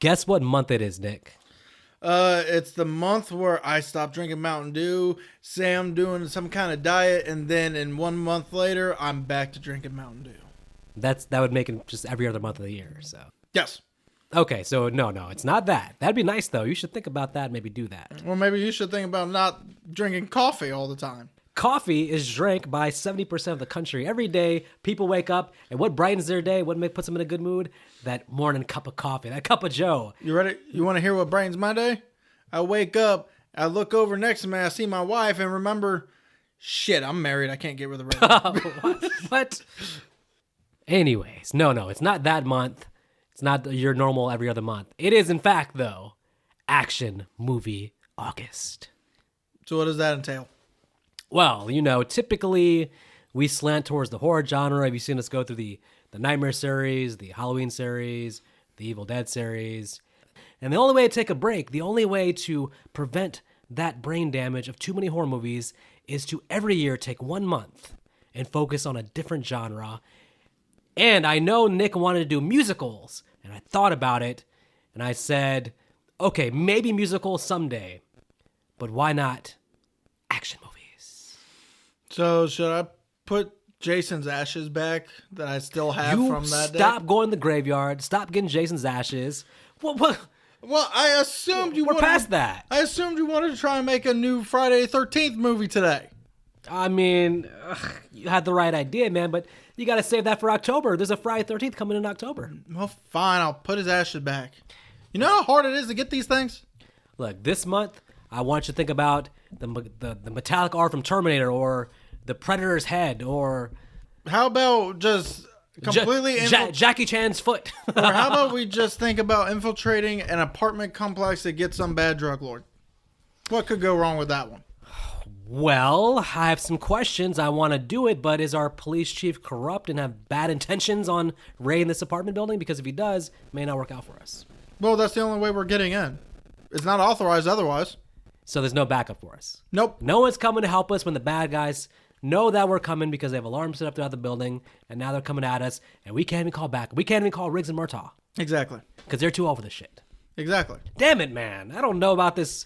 Guess what month it is, Nick? It's the month where I stopped drinking Mountain Dew, say I'm doing some kind of diet, and then in 1 month later, I'm back to drinking Mountain Dew. That would make it just every other month of the year. So Yes. okay, so no, it's not that. That'd be nice though. You should think about that. And maybe do that. Well, maybe you should think about not drinking coffee all the time. Coffee is drank by 70% of the country every day. People wake up, and what brightens their day? What puts them in a good mood? That morning cup of coffee, that cup of Joe. You ready? You want to hear what brightens my day? I wake up, I look over next to me, I see my wife, and remember, shit, I'm married. I can't get rid of the red. What? Anyways, no, it's not that month. It's not your normal every other month. It is, in fact, though, Action Movie August. So what does that entail? Well, typically we slant towards the horror genre. Have you seen us go through the Nightmare series, the Halloween series, the Evil Dead series? And the only way to take a break, the only way to prevent that brain damage of too many horror movies is to every year take 1 month and focus on a different genre. And I know Nick wanted to do musicals, and I thought about it, and I said, okay, maybe musicals someday, but why not action movies? So should I put Jason's ashes back that I still have from that day? Stop going to the graveyard. Stop getting Jason's ashes. What? Well, I assumed We're past that. I assumed you wanted to try and make a new Friday the 13th movie today. I mean, you had the right idea, man, but you got to save that for October. There's a Friday 13th coming in October. Well, fine. I'll put his ashes back. You know how hard it is to get these things? Look, this month, I want you to think about the metallic R from Terminator, or the Predator's head, or How about just completely... Jackie Chan's foot. Or how about we just think about infiltrating an apartment complex to get some bad drug lord? What could go wrong with that one? Well, I have some questions. I want to do it, but is our police chief corrupt and have bad intentions on raiding this apartment building? Because if he does, it may not work out for us. Well, that's the only way we're getting in. It's not authorized otherwise. So there's no backup for us. Nope. No one's coming to help us when the bad guys know that we're coming because they have alarms set up throughout the building, and now they're coming at us, and we can't even call back. We can't even call Riggs and Murtaugh. Exactly. Because they're too over the shit. Exactly. Damn it, man. I don't know about this.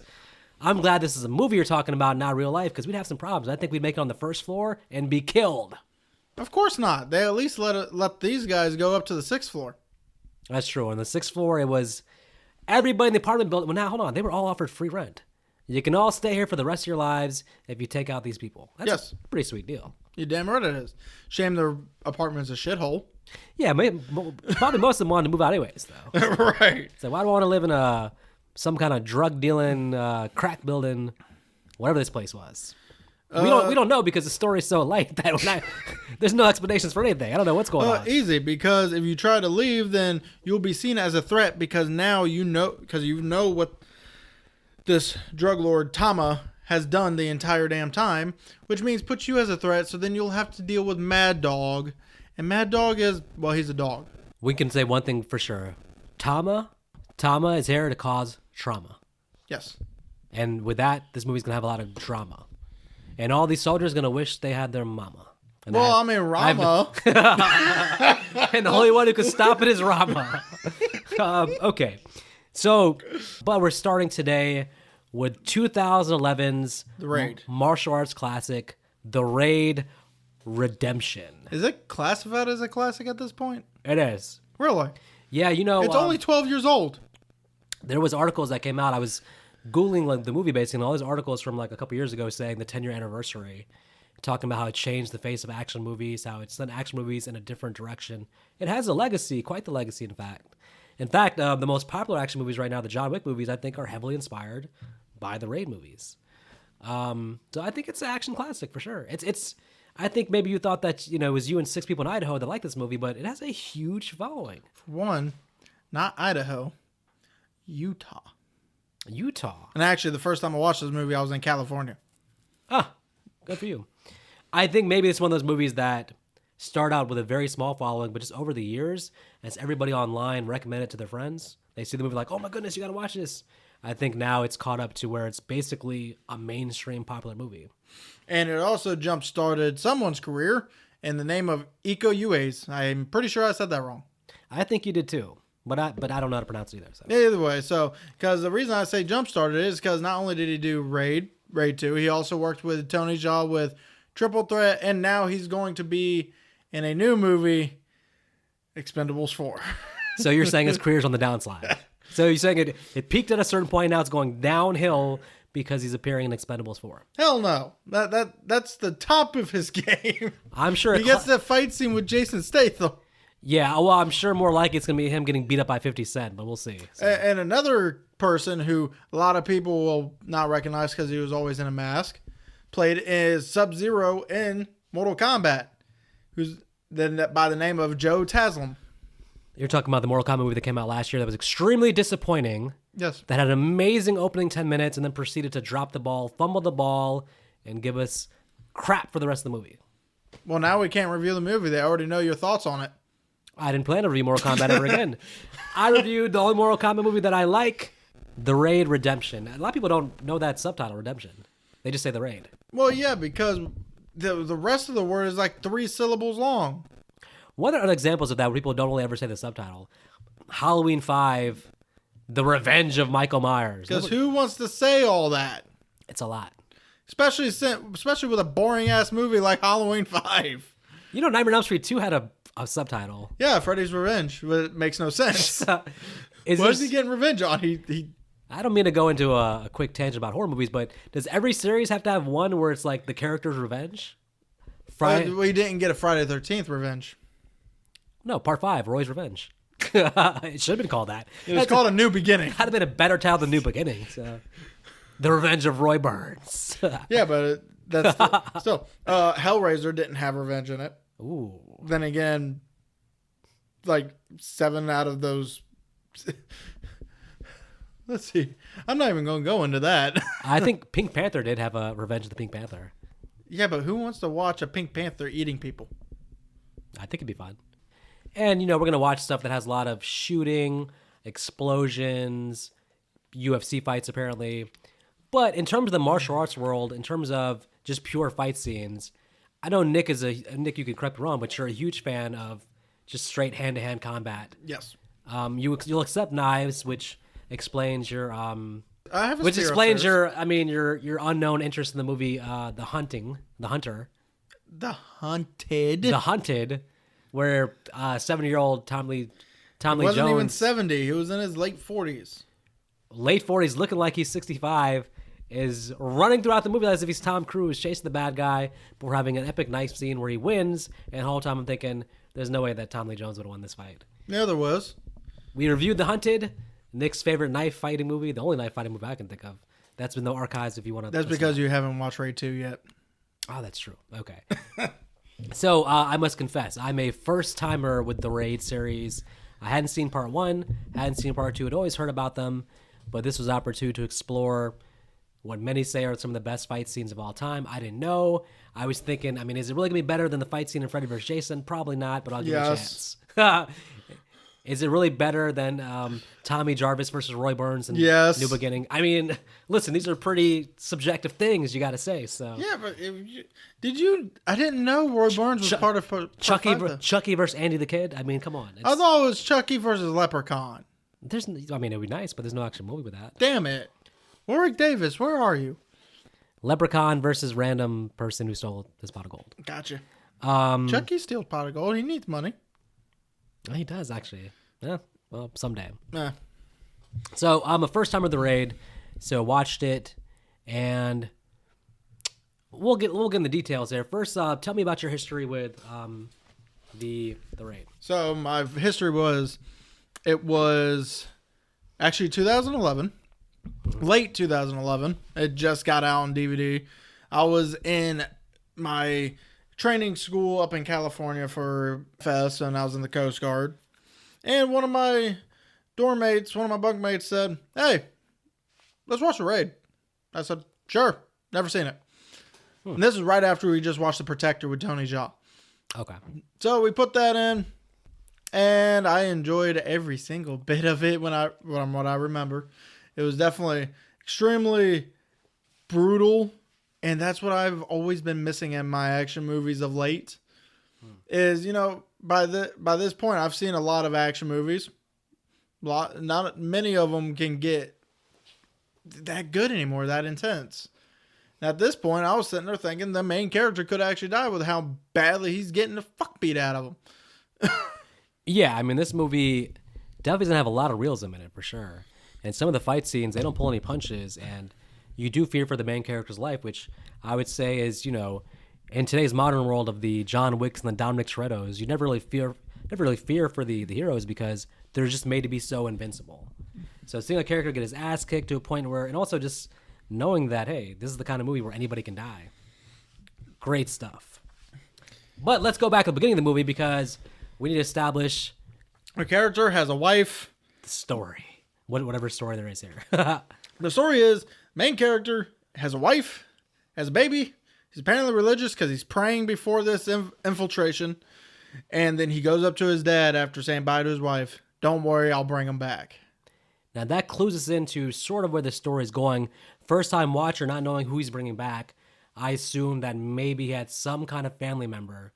I'm glad this is a movie you're talking about, not real life, because we'd have some problems. I think we'd make it on the first floor and be killed. Of course not. They at least let these guys go up to the 6th floor. That's true. On the 6th floor, it was everybody in the apartment building. Well, now, hold on. They were all offered free rent. You can all stay here for the rest of your lives if you take out these people. That's a pretty sweet deal. You're damn right it is. Shame their apartment's a shithole. Yeah, probably most of them wanted to move out anyways, though. Right. So why do I want to live in some kind of drug dealing, crack building, whatever this place was? We don't know because the story's so light that there's no explanations for anything. I don't know what's going on. Easy, because if you try to leave, then you'll be seen as a threat because now you know what this drug lord Tama has done the entire damn time, which means puts you as a threat. So then you'll have to deal with Mad Dog, and Mad Dog is, well, he's a dog. We can say one thing for sure: Tama is here to cause trauma. Yes. And with that, this movie's gonna have a lot of drama, and all these soldiers gonna wish they had their mama. And Rama. And the only one who could stop it is Rama. Okay. So, but we're starting today with 2011's The Raid. Martial arts classic, The Raid Redemption. Is it classified as a classic at this point? It is. Really? Yeah, It's only 12 years old. There was articles that came out. I was Googling the movie basically, and all these articles from like a couple years ago saying the 10-year anniversary, talking about how it changed the face of action movies, how it sent action movies in a different direction. It has a legacy, quite the legacy, in fact. In fact, the most popular action movies right now, the John Wick movies, I think are heavily inspired by the Raid movies. So I think it's an action classic for sure. It's. I think maybe you thought that it was you and 6 people in Idaho that like this movie, but it has a huge following. For one, not Idaho, Utah. And actually, the first time I watched this movie, I was in California. Ah, good for you. I think maybe it's one of those movies that start out with a very small following, but just over the years, as everybody online recommend it to their friends, they see the movie like, oh my goodness, you got to watch this. I think now it's caught up to where it's basically a mainstream popular movie. And it also jump-started someone's career in the name of Iko Uwais. I'm pretty sure I said that wrong. I think you did too. but I don't know how to pronounce it either. So. Either way, so because the reason I say jump started is because not only did he do Raid 2, he also worked with Tony Jaa with Triple Threat, and now he's going to be in a new movie, Expendables 4. So you're saying his career's on the downslide. So you're saying it peaked at a certain point, now it's going downhill because he's appearing in Expendables 4. Hell no. That's the top of his game. I'm sure he gets that fight scene with Jason Statham. Yeah, well, I'm sure more likely it's going to be him getting beat up by 50 Cent, but we'll see. So. And another person who a lot of people will not recognize because he was always in a mask, played is Sub-Zero in Mortal Kombat, who's then by the name of Joe Taslim. You're talking about the Mortal Kombat movie that came out last year that was extremely disappointing. Yes. That had an amazing opening 10 minutes and then proceeded to drop the ball, fumble the ball, and give us crap for the rest of the movie. Well, now we can't review the movie. They already know your thoughts on it. I didn't plan to review Mortal Kombat ever again. I reviewed the only Mortal Kombat movie that I like, The Raid Redemption. A lot of people don't know that subtitle, Redemption. They just say The Raid. Well, yeah, because the rest of the word is like 3 syllables long. What are examples of that where people don't really ever say the subtitle? Halloween 5, The Revenge of Michael Myers. Because who wants to say all that? It's a lot. Especially with a boring-ass movie like Halloween 5. You know, Nightmare on Elm Street 2 had a subtitle. Yeah, Freddy's Revenge. But it makes no sense. What is he getting revenge on? I don't mean to go into a quick tangent about horror movies, but does every series have to have one where it's like the character's revenge? We didn't get a Friday the 13th revenge. No, Part 5, Roy's Revenge. It should have been called that. It was called A New Beginning. Had been a better title than New Beginning. So. The Revenge of Roy Burns. Yeah, but that's still Hellraiser didn't have revenge in it. Ooh. Then again, like 7 out of those. Let's see. I'm not even going to go into that. I think Pink Panther did have a Revenge of the Pink Panther. Yeah, but who wants to watch a Pink Panther eating people? I think it'd be fun. And, we're going to watch stuff that has a lot of shooting, explosions, UFC fights, apparently. But in terms of the martial arts world, in terms of just pure fight scenes, I know Nick, you could correct me wrong, but you're a huge fan of just straight hand-to-hand combat. Yes. You'll accept knives, which explains your I have a which spear explains upstairs. your unknown interest in the movie The Hunter. The Hunted. The Hunted, where 70-year-old Tommy wasn't Jones, even 70. He was in his late 40s. Late 40s, looking like he's 65, is running throughout the movie as if he's Tom Cruise, chasing the bad guy. But we're having an epic knife scene where he wins, and the whole time I'm thinking, there's no way that Tommy Jones would have won this fight. Yeah, there was. We reviewed The Hunted, Nick's favorite knife fighting movie, the only knife fighting movie I can think of. That's been the archives if you want to. That's because you haven't watched Raid 2 yet. Oh, that's true. Okay. So I must confess, I'm a first-timer with the Raid series. I hadn't seen Part 1, hadn't seen Part 2, I'd always heard about them, but this was an opportunity to explore what many say are some of the best fight scenes of all time. I didn't know. I was thinking, is it really going to be better than the fight scene in Freddy vs. Jason? Probably not, but I'll give it a chance. Is it really better than Tommy Jarvis versus Roy Burns in Yes. New Beginning? Listen, these are pretty subjective things, you got to say. So Yeah, but I didn't know Roy Burns was part of Chucky versus Andy the Kid. Come on. I thought it was Chucky versus Leprechaun. It'd be nice, but there's no actual movie with that. Damn it. Warwick Davis, where are you? Leprechaun versus random person who stole this pot of gold. Gotcha. Chucky steals pot of gold. He needs money. He does, actually. Yeah, well, someday. Nah. So I'm a first timer with the Raid, so watched it, and we'll get in the details there. First, tell me about your history with the Raid. So my history was actually 2011, late 2011. It just got out on DVD. I was in my training school up in California for FES, and I was in the Coast Guard. And one of my bunkmates said, "Hey, let's watch The Raid." I said, "Sure." Never seen it. And this is right after we just watched The Protector with Tony Jaa. Okay. So we put that in, and I enjoyed every single bit of it what I remember. It was definitely extremely brutal, and that's what I've always been missing in my action movies of late. Is, by this point I've seen a lot of action movies, Not many of them can get that good anymore, that intense. At this point, I was sitting there thinking the main character could actually die with how badly he's getting the fuck beat out of him. Yeah, I mean, this movie definitely doesn't have a lot of realism in it for sure. And some of the fight scenes, they don't pull any punches, and you do fear for the main character's life, which I would say is, in today's modern world of the John Wicks and the Dominic Torettos, you never really fear for the heroes because they're just made to be so invincible. So seeing a character get his ass kicked to a point where, and also just knowing that, hey, this is the kind of movie where anybody can die. Great stuff. But let's go back to the beginning of the movie because we need to establish The character has a wife. the story. Whatever story there is here. The story is main character has a wife, has a baby. He's apparently religious because he's praying before this infiltration. And then he goes up to his dad after saying bye to his wife. Don't worry, I'll bring him back. Now that clues us into sort of where the story is going. First time watcher, not knowing who he's bringing back, I assumed that maybe he had some kind of family member.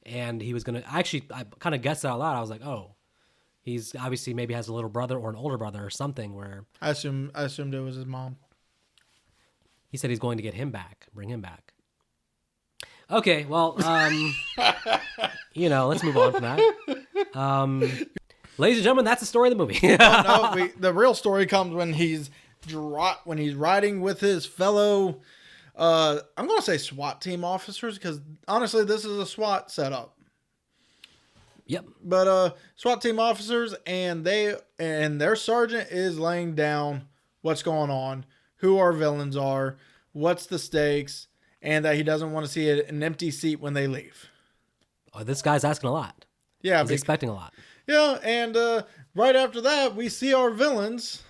And he was going to... Actually, I kind of guessed that out loud. I was like, oh, he's obviously maybe has a little brother or an older brother or something where... I assumed it was his mom. He said he's going to get him back, bring him back. Okay, well, let's move on from that. Ladies and gentlemen, that's the story of the movie. The real story comes when he's riding with his fellow, I'm going to say SWAT team officers, because honestly, this is a SWAT setup. Yep. But SWAT team officers, and their sergeant is laying down what's going on, who our villains are, what's the stakes, and that he doesn't want to see an empty seat when they leave. Oh, this guy's asking a lot. Yeah, he's expecting a lot. Yeah, and right after that, we see our villains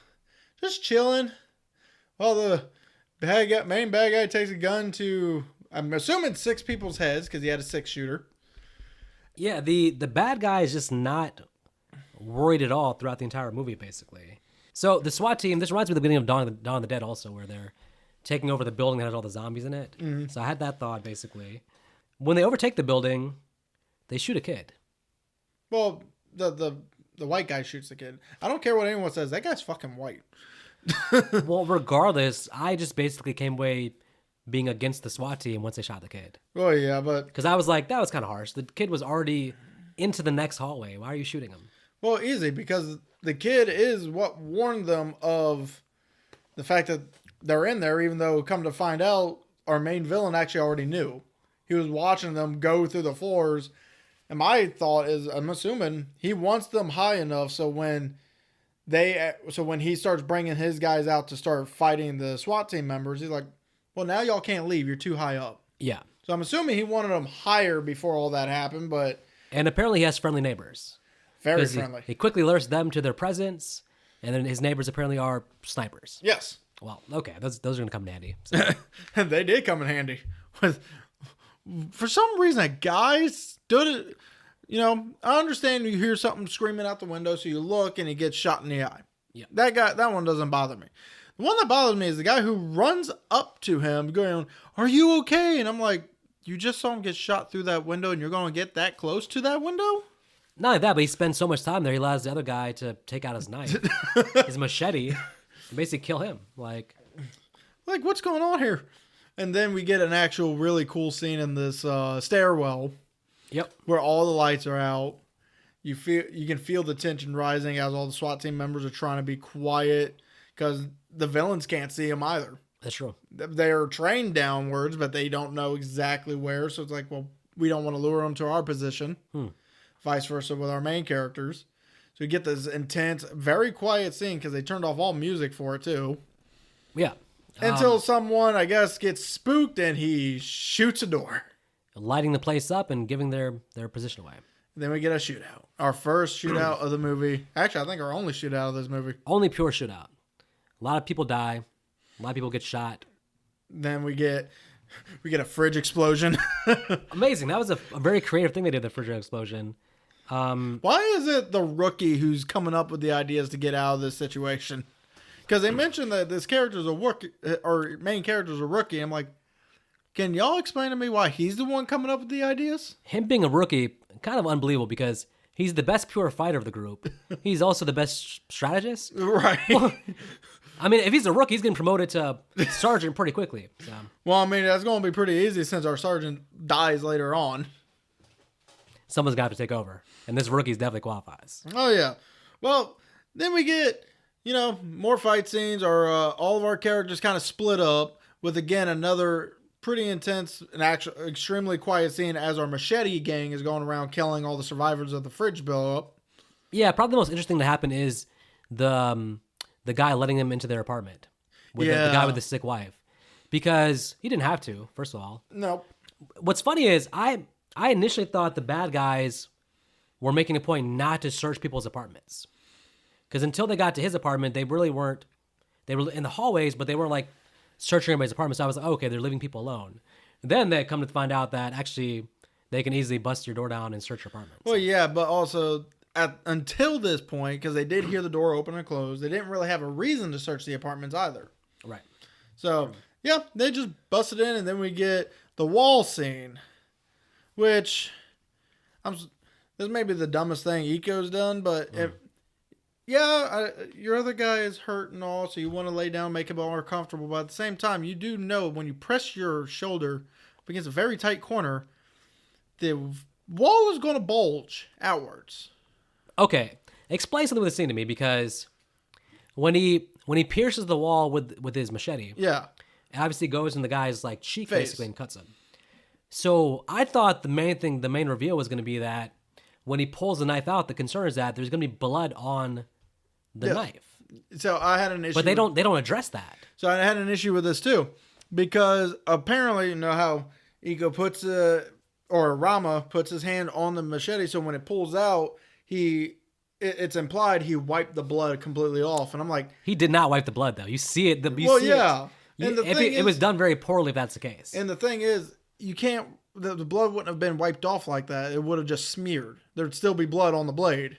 just chilling while the main bad guy takes a gun to, I'm assuming, 6 people's heads because he had a 6-shooter. Yeah, the bad guy is just not worried at all throughout the entire movie, basically. So the SWAT team, this reminds me of the beginning of Dawn of the Dead also, where they're taking over the building that has all the zombies in it. Mm-hmm. So I had that thought, basically. When they overtake the building, they shoot a kid. Well, the white guy shoots the kid. I don't care what anyone says. That guy's fucking white. Well, regardless, I just basically came away being against the SWAT team once they shot the kid. Oh, yeah, but... Because I was like, that was kind of harsh. The kid was already into the next hallway. Why are you shooting him? Well, easy, because the kid is what warned them of the fact that they're in there, even though, come to find out, our main villain actually already knew. He was watching them go through the floors. And my thought is, I'm assuming he wants them high enough so when he starts bringing his guys out to start fighting the SWAT team members, he's like, well, now y'all can't leave. You're too high up. Yeah. So I'm assuming he wanted them higher before all that happened, but... And apparently he has friendly neighbors. Very friendly. He quickly alerts them to their presence, and then his neighbors apparently are snipers. Yes. Well, okay, those are going to come in handy. So. And they did come in handy. For some reason, a guy stood... I understand you hear something screaming out the window, so you look and he gets shot in the eye. Yeah. That one doesn't bother me. The one that bothers me is the guy who runs up to him going, "Are you okay?" And I'm like, you just saw him get shot through that window and you're going to get that close to that window? Not like that, but he spends so much time there, he allows the other guy to take out his knife, his machete, and basically kill him. Like, what's going on here? And then we get an actual really cool scene in this stairwell. Yep. Where all the lights are out. You can feel the tension rising as all the SWAT team members are trying to be quiet because the villains can't see them either. That's true. They're trained downwards, but they don't know exactly where. So it's like, well, we don't want to lure them to our position. Vice versa with our main characters. So you get this intense, very quiet scene because they turned off all music for it too. Yeah. Until someone, I guess, gets spooked and he shoots a door. Lighting the place up and giving their position away. Then we get a shootout. Our first shootout of the movie. Actually, I think our only shootout of this movie. Only pure shootout. A lot of people die. A lot of people get shot. Then we get a fridge explosion. Amazing. That was a very creative thing they did, the fridge explosion. Why is it the rookie who's coming up with the ideas to get out of this situation? Because they mentioned that this character's a rookie, or main character's a rookie. I'm like, can y'all explain to me why he's the one coming up with the ideas? Him being a rookie, kind of unbelievable because He's the best pure fighter of the group. He's also the best strategist. Right. I mean, if he's a rookie, he's getting promoted to sergeant pretty quickly. So. Well, I mean, that's going to be pretty easy since our sergeant dies later on. Someone's got to take over. And this rookie definitely qualifies. Oh, yeah. Well, then we get, more fight scenes, or all of our characters kind of split up with, again, another pretty intense and actually extremely quiet scene as our machete gang is going around killing all the survivors of the fridge blow up. Yeah, probably the most interesting to happen is the guy letting them into their apartment. With the guy with the sick wife. Because he didn't have to, first of all. Nope. What's funny is I initially thought the bad guys were making a point not to search people's apartments. Because until they got to his apartment, they really weren't. They were in the hallways, but they weren't like searching everybody's apartment. So I was like, oh, okay, they're leaving people alone. Then they come to find out that actually they can easily bust your door down and search your apartment. Well, yeah, but also until this point, because they did hear the door open and close, they didn't really have a reason to search the apartments either. Right. So, yeah, they just busted in, and then we get the wall scene, which this may be the dumbest thing Eco's done, but your other guy is hurt and all, so you want to lay down, make him more comfortable, but at the same time, you do know when you press your shoulder up against a very tight corner, the wall is going to bulge outwards. Okay, explain something with the scene to me, because when he pierces the wall with his machete, yeah, it obviously goes in the guy's like cheek Face. basically and cuts him. So I thought the main reveal was going to be that when he pulls the knife out, the concern is that there's going to be blood on the knife. So I had an issue, but they don't address that. So I had an issue with this too, because apparently, you know how Iko puts or Rama puts his hand on the machete, so when it pulls out, it's implied he wiped the blood completely off, and I'm like, he did not wipe the blood though. You see it. It was done very poorly if that's the case. And the thing is, you can't. The blood wouldn't have been wiped off like that. It would have just smeared. There'd still be blood on the blade.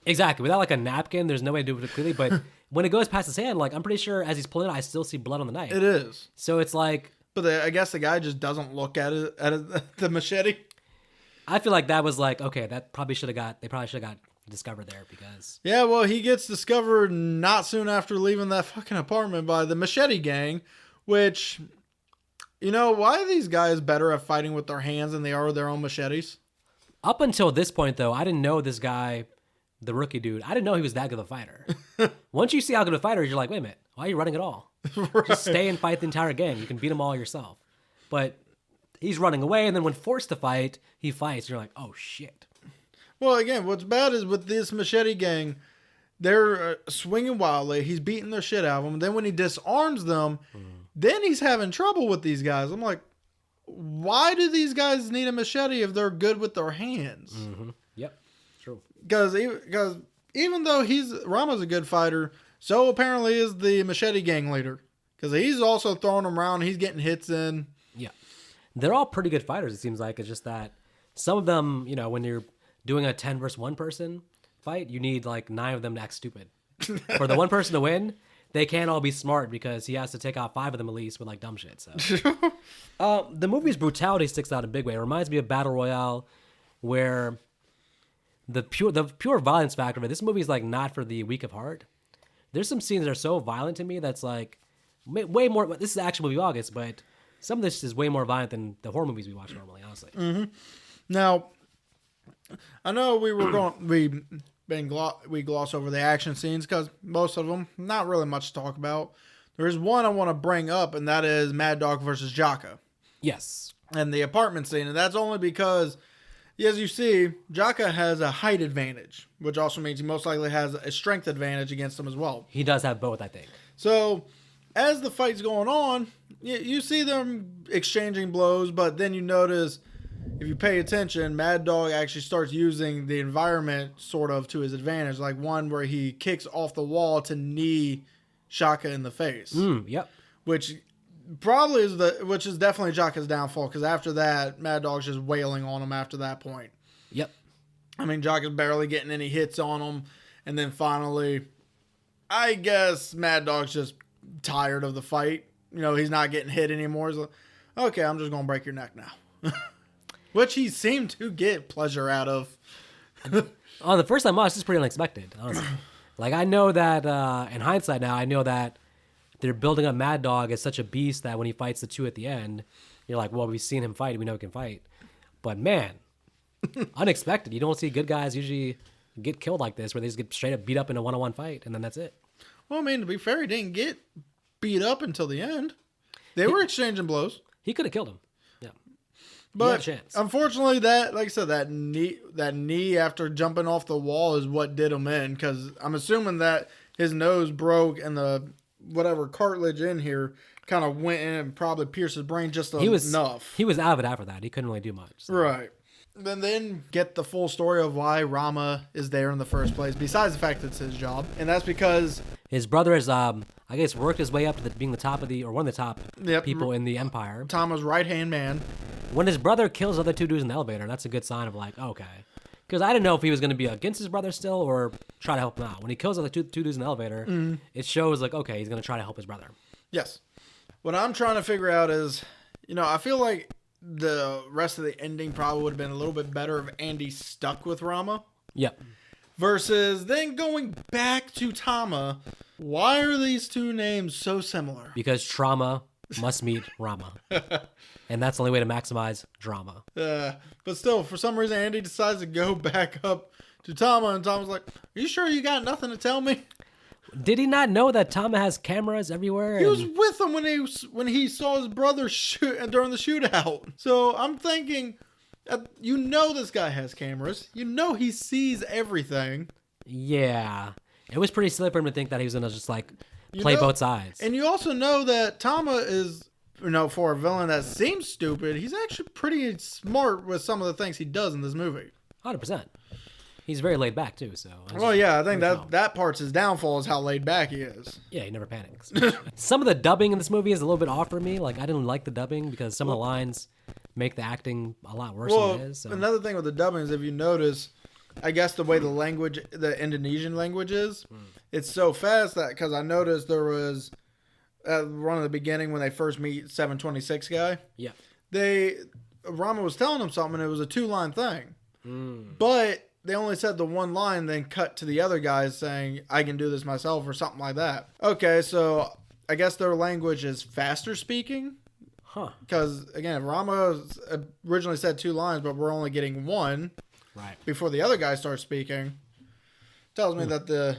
Exactly. Without like a napkin, there's no way to do it quickly. But when it goes past his hand, like I'm pretty sure as he's pulling it, I still see blood on the knife. It is. So it's like. But I guess the guy just doesn't look at the machete. I feel like that was like, okay, that probably should have got discovered there because. Yeah, well, he gets discovered not soon after leaving that fucking apartment by the machete gang, which, why are these guys better at fighting with their hands than they are with their own machetes? Up until this point, though, I didn't know this guy, the rookie dude, I didn't know he was that good of a fighter. Once you see how good of a fighter, you're like, wait a minute, why are you running at all? Right. Just stay and fight the entire gang. You can beat them all yourself. But he's running away, and then when forced to fight, he fights. And you're like, oh, shit. Well, again, what's bad is with this machete gang, they're swinging wildly. He's beating their shit out of them. And then when he disarms them, then he's having trouble with these guys. I'm like, why do these guys need a machete if they're good with their hands? Mm-hmm. Yep, true. Because even though Rama's a good fighter, so apparently is the machete gang leader. Because he's also throwing them around. He's getting hits in. Yeah. They're all pretty good fighters, it seems like. It's just that some of them, when you're doing a 10 versus 1 person fight, you need like 9 of them to act stupid. For the one person to win, they can't all be smart because he has to take out 5 of them at least with like dumb shit. So, the movie's brutality sticks out in a big way. It reminds me of Battle Royale, where the pure violence factor of it. This movie is like not for the weak of heart. There's some scenes that are so violent to me that's like way more. This is an action movie August, but some of this is way more violent than the horror movies we watch normally. Honestly. Mm-hmm. Now, I know we gloss over the action scenes because most of them not really much to talk about. There's one I want to bring up, and that is Mad Dog versus Jaka. Yes. And the apartment scene, and that's only because, as you see, Jaka has a height advantage, which also means he most likely has a strength advantage against him as well. He does have both, I think. So, as the fight's going on, you see them exchanging blows, but then you notice, if you pay attention, Mad Dog actually starts using the environment sort of to his advantage, like one where he kicks off the wall to knee Shaka in the face. Yep. Which is definitely Jaka's downfall, because after that, Mad Dog's just wailing on him after that point. Yep. I mean, Jaka's barely getting any hits on him, and then finally, I guess Mad Dog's just tired of the fight. He's not getting hit anymore. He's like, okay, I'm just going to break your neck now. Which he seemed to get pleasure out of. On the first time watch, it's pretty unexpected, honestly. Like, I know that, in hindsight now, I know that they're building up Mad Dog as such a beast that when he fights the two at the end, you're like, well, we've seen him fight. We know he can fight. But, man, unexpected. You don't see good guys usually get killed like this, where they just get straight up beat up in a one-on-one fight, and then that's it. Well, I mean, to be fair, he didn't get beat up until the end. They were exchanging blows. He could have killed him. Yeah. But He had a chance. unfortunately, that, like I said, that knee after jumping off the wall is what did him in. Because I'm assuming that his nose broke and the whatever cartilage in here kind of went in and probably pierced his brain just enough. He was out of it after that. He couldn't really do much. So. Right. Then get the full story of why Rama is there in the first place, besides the fact that it's his job. And that's because his brother has, I guess, worked his way up to being the top of or one of the top people in the Empire. Tama's right-hand man. When his brother kills the other two dudes in the elevator, that's a good sign of like, okay. Because I didn't know if he was going to be against his brother still or try to help him out. When he kills the other two dudes in the elevator, it shows like, okay, he's going to try to help his brother. Yes. What I'm trying to figure out is, I feel like the rest of the ending probably would have been a little bit better if Andy stuck with Rama. Yep. Versus then going back to Tama. Why are these two names so similar? Because trauma must meet Rama. And that's the only way to maximize drama. But still, for some reason, Andy decides to go back up to Tama, and Tama's like, "Are you sure you got nothing to tell me?" Did he not know that Tama has cameras everywhere? He was with him when he saw his brother shoot during the shootout. So I'm thinking, this guy has cameras. He sees everything. Yeah. It was pretty silly for him to think that he was going to just like play both sides. And you also know that Tama is, for a villain that seems stupid, he's actually pretty smart with some of the things he does in this movie. 100%. He's very laid back too, so. Well, yeah, I think that part's his downfall is how laid back he is. Yeah, he never panics. Some of the dubbing in this movie is a little bit off for me. Like, I didn't like the dubbing because some of the lines make the acting a lot worse than it is. So. Another thing with the dubbing is if you notice, I guess the way the Indonesian language is, it's so fast that, because I noticed there was, at one of the beginning when they first meet 726 guy, yeah, Rama was telling him something and it was a 2-line thing. But they only said the one line, then cut to the other guys saying, "I can do this myself," or something like that. Okay, so I guess their language is faster speaking. Huh. Because, again, Rama originally said 2 lines, but we're only getting 1 before the other guy starts speaking. Tells me that the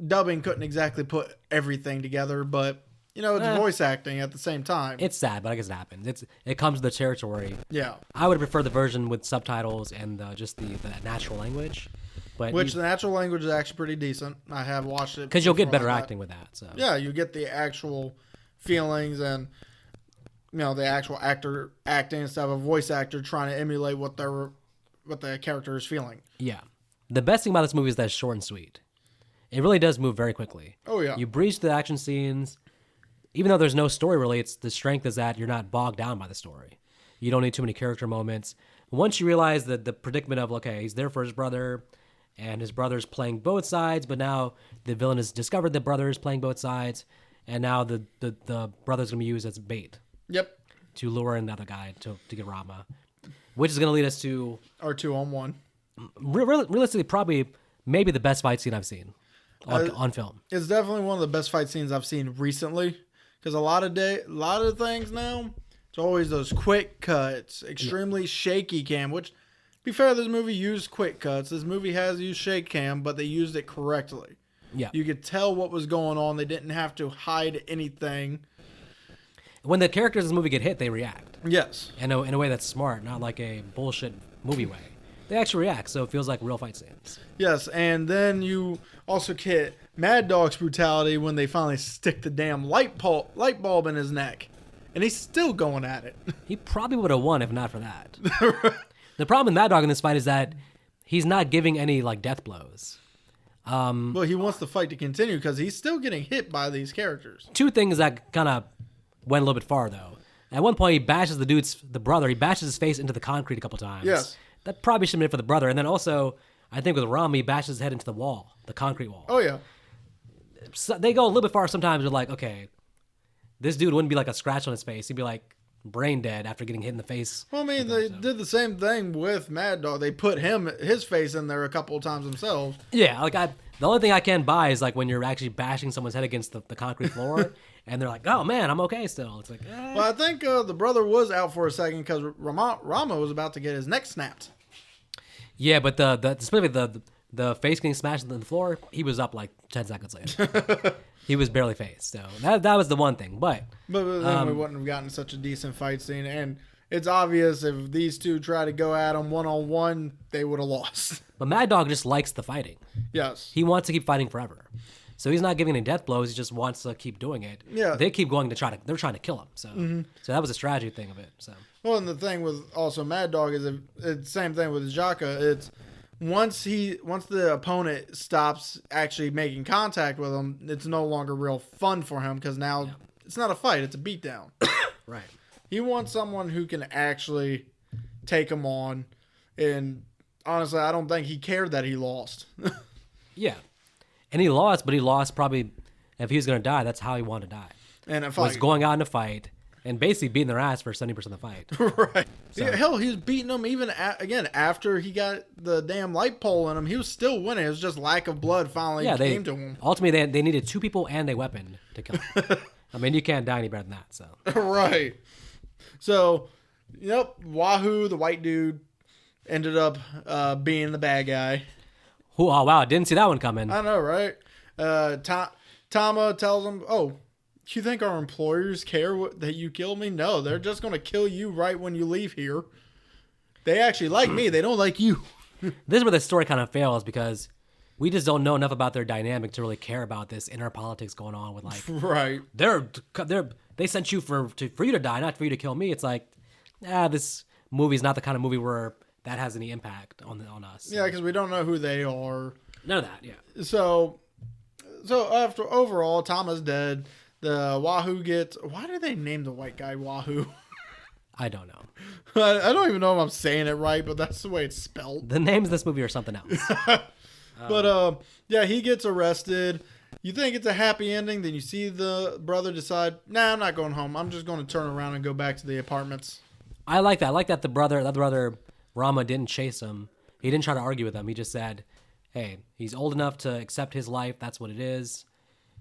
dubbing couldn't exactly put everything together, but, it's voice acting at the same time. It's sad, but I guess it happens. It comes with the territory. Yeah. I would prefer the version with subtitles and just the natural language. But the natural language is actually pretty decent. I have watched it. Because you'll get better acting with that. So. Yeah, you get the actual feelings and, the actual actor acting instead of a voice actor trying to emulate what the character is feeling. Yeah. The best thing about this movie is that it's short and sweet. It really does move very quickly. Oh, yeah. You breeze through the action scenes. Even though there's no story really, the strength is that you're not bogged down by the story. You don't need too many character moments. Once you realize that the predicament of, okay, he's there for his brother, and his brother's playing both sides, but now the villain has discovered the brother is playing both sides, and now the brother's going to be used as bait. Yep. To lure in the other guy to get Rama. Which is going to lead us to... Our 2-on-1. Realistically, probably maybe the best fight scene I've seen on film. It's definitely one of the best fight scenes I've seen recently. Because a lot of things now, it's always those quick cuts, extremely shaky cam, which, to be fair, this movie used quick cuts. This movie has used shake cam, but they used it correctly. Yeah. You could tell what was going on. They didn't have to hide anything. When the characters in this movie get hit, they react. Yes. In a way that's smart, not like a bullshit movie way. They actually react, so it feels like real fight scenes. Yes, and then you also get Mad Dog's brutality when they finally stick the damn light bulb in his neck. And he's still going at it. He probably would have won if not for that. The problem with Mad Dog in this fight is that he's not giving any like death blows. Well, he wants the fight to continue because he's still getting hit by these characters. Two things that kind of went a little bit far, though. At one point, he bashes the brother. He bashes his face into the concrete a couple times. Yes. That probably should have been for the brother. And then also, I think with Rami, he bashes his head into the wall, the concrete wall. Oh, yeah. So they go a little bit far sometimes. They're like, okay, this dude wouldn't be like a scratch on his face. He'd be like brain dead after getting hit in the face. Well, I mean, they did the same thing with Mad Dog. They put his face in there a couple of times themselves. Yeah, like the only thing I can't buy is like when you're actually bashing someone's head against the concrete floor, and they're like, "Oh man, I'm okay still." It's like, Well, I think the brother was out for a second because Rama was about to get his neck snapped. yeah, but specifically the face getting smashed on the floor, he was up like 10 seconds later. He was barely phased, so that was the one thing. But then we wouldn't have gotten such a decent fight scene, and it's obvious if these two try to go at him one-on-one, they would have lost. But Mad Dog just likes the fighting. Yes. He wants to keep fighting forever. So he's not giving any death blows. He just wants to keep doing it. Yeah. They keep going to they're trying to kill him. So so that was a strategy thing of it. So Well, and the thing with also Mad Dog is it's the same thing with Jaka. It's once the opponent stops actually making contact with him, it's no longer real fun for him because now it's not a fight, it's a beatdown. right. He wants someone who can actually take him on, and honestly, I don't think he cared that he lost. Yeah. And he lost, but he lost probably if he was going to die, that's how he wanted to die. And if was going out in a fight and basically beating their ass for 70% of the fight. right. So. Yeah, hell, he was beating them even again after he got the damn light pole in him. He was still winning. It was just lack of blood finally came to him. Ultimately, they needed 2 people and a weapon to kill him. I mean, you can't die any better than that. So right. So, Wahoo, the white dude, ended up being the bad guy. Oh, wow. Didn't see that one coming. I know, right? Tama tells him, "Oh, you think our employers care that you kill me? No, they're just going to kill you right when you leave here. They actually like me. They don't like you." This is where the story kind of fails because we just don't know enough about their dynamic to really care about this inner politics going on with like, right? They sent you for you to die, not for you to kill me. It's like, this movie's not the kind of movie where that has any impact on us. Yeah, because we don't know who they are. None of that. Yeah. So after overall, Tama's dead. The Wahoo gets. Why do they name the white guy Wahoo? I don't know. I don't even know if I'm saying it right, but that's the way it's spelled. The names of this movie are something else. But he gets arrested. You think it's a happy ending, then you see the brother decide, "Nah, I'm not going home. I'm just going to turn around and go back to the apartments." I like that. I like that the brother Rama didn't chase him. He didn't try to argue with him. He just said, "Hey, he's old enough to accept his life. That's what it is."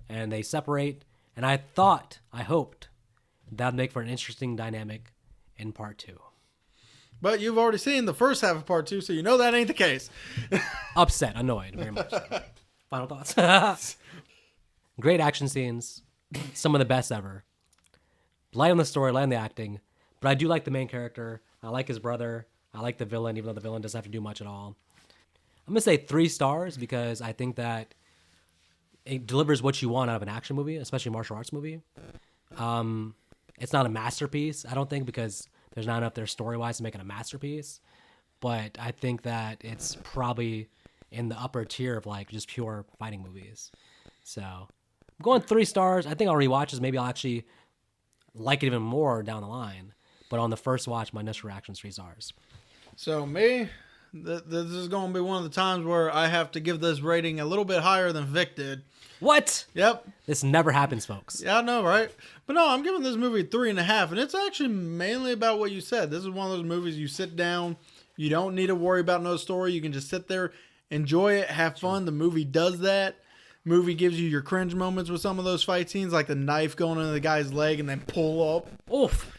And they separate. And I hoped that'd make for an interesting dynamic in part 2. But you've already seen the first half of part 2, so you know that ain't the case. Upset, annoyed, very much. So. Final thoughts. Great action scenes, some of the best ever. Light on the story, light on the acting, but I do like the main character. I like his brother. I like the villain, even though the villain doesn't have to do much at all. I'm gonna say 3 stars because I think that it delivers what you want out of an action movie, especially a martial arts movie. It's not a masterpiece, I don't think, because there's not enough there story-wise to make it a masterpiece. But I think that it's probably in the upper tier of like just pure fighting movies. So I'm going 3 stars. I think I'll rewatch this. Maybe I'll actually like it even more down the line. But on the first watch, my initial reaction is 3 stars. So me, this is going to be one of the times where I have to give this rating a little bit higher than Vic did. What? Yep. This never happens, folks. Yeah, I know, right? But no, I'm giving this movie 3.5, and it's actually mainly about what you said. This is one of those movies you sit down, you don't need to worry about no story. You can just sit there, enjoy it, have fun. The movie does that. Movie gives you your cringe moments with some of those fight scenes, like the knife going into the guy's leg and then pull up. Oof.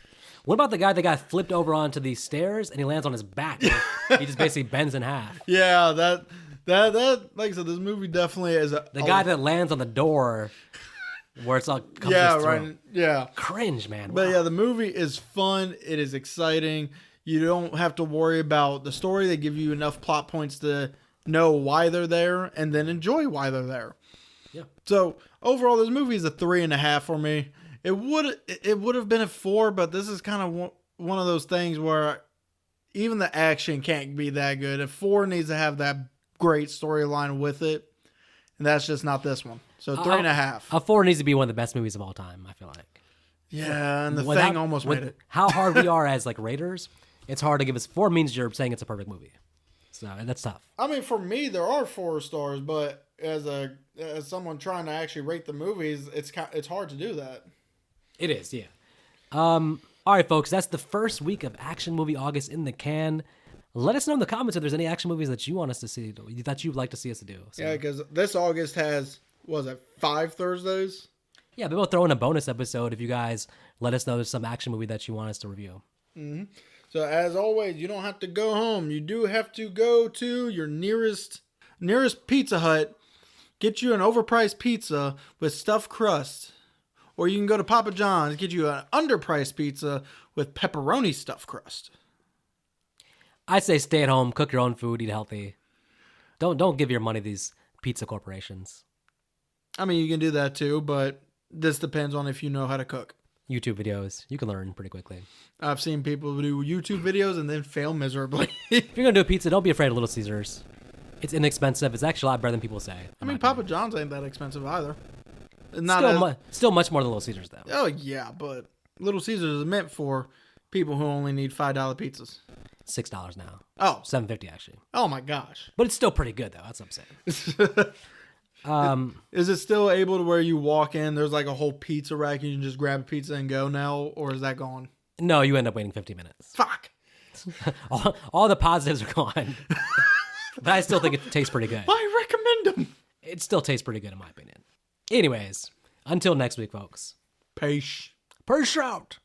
What about the guy that got flipped over onto these stairs and he lands on his back? He just basically bends in half. Yeah, that like I said, this movie definitely is the guy that lands on the door where it's all comes yeah, to his throat. right, yeah, cringe, man. But wow. yeah, the movie is fun. It is exciting. You don't have to worry about the story. They give you enough plot points to know why they're there and then enjoy why they're there. Yeah. So overall, this movie is a 3.5 for me. It would have been a 4, but this is kind of one of those things where even the action can't be that good. A 4 needs to have that great storyline with it, and that's just not this one. So 3.5. A 4 needs to be one of the best movies of all time, I feel like. Yeah, and the Thing almost made it. How hard we are as like raters, it's hard to give us 4 means you're saying it's a perfect movie. So that's tough. I mean, for me, there are 4 stars, but as someone trying to actually rate the movies, it's hard to do that. It is, yeah. All right, folks, that's the first week of Action Movie August in the can. Let us know in the comments if there's any action movies that you want us to see, that you'd like to see us do. So, Yeah, because this August has, was it 5 Thursdays? yeah, maybe we'll throw in a bonus episode if you guys let us know there's some action movie that you want us to review. Mm-hmm. So as always, you don't have to go home. You do have to go to your nearest Pizza Hut, get you an overpriced pizza with stuffed crust. Or you can go to Papa John's, get you an underpriced pizza with pepperoni stuffed crust. I say stay at home, cook your own food, eat healthy. Don't give your money to these pizza corporations. I mean, you can do that too, but this depends on if you know how to cook. YouTube videos, you can learn pretty quickly. I've seen people do YouTube videos and then fail miserably. If you're gonna do a pizza, don't be afraid of Little Caesars. It's inexpensive. It's actually a lot better than people say. I mean, Papa John's ain't that expensive either. Still much more than Little Caesars, though. Oh, yeah, but Little Caesars is meant for people who only need $5 pizzas. $6 now. Oh. $7.50 actually. Oh, my gosh. But it's still pretty good, though. That's what I'm saying. Is it still able to where you walk in, there's like a whole pizza rack, and you can just grab a pizza and go now, or is that gone? No, you end up waiting 50 minutes. Fuck. all the positives are gone. But I still think it tastes pretty good. I recommend them. It still tastes pretty good, in my opinion. Anyways, until next week, folks. Peace. Peace out.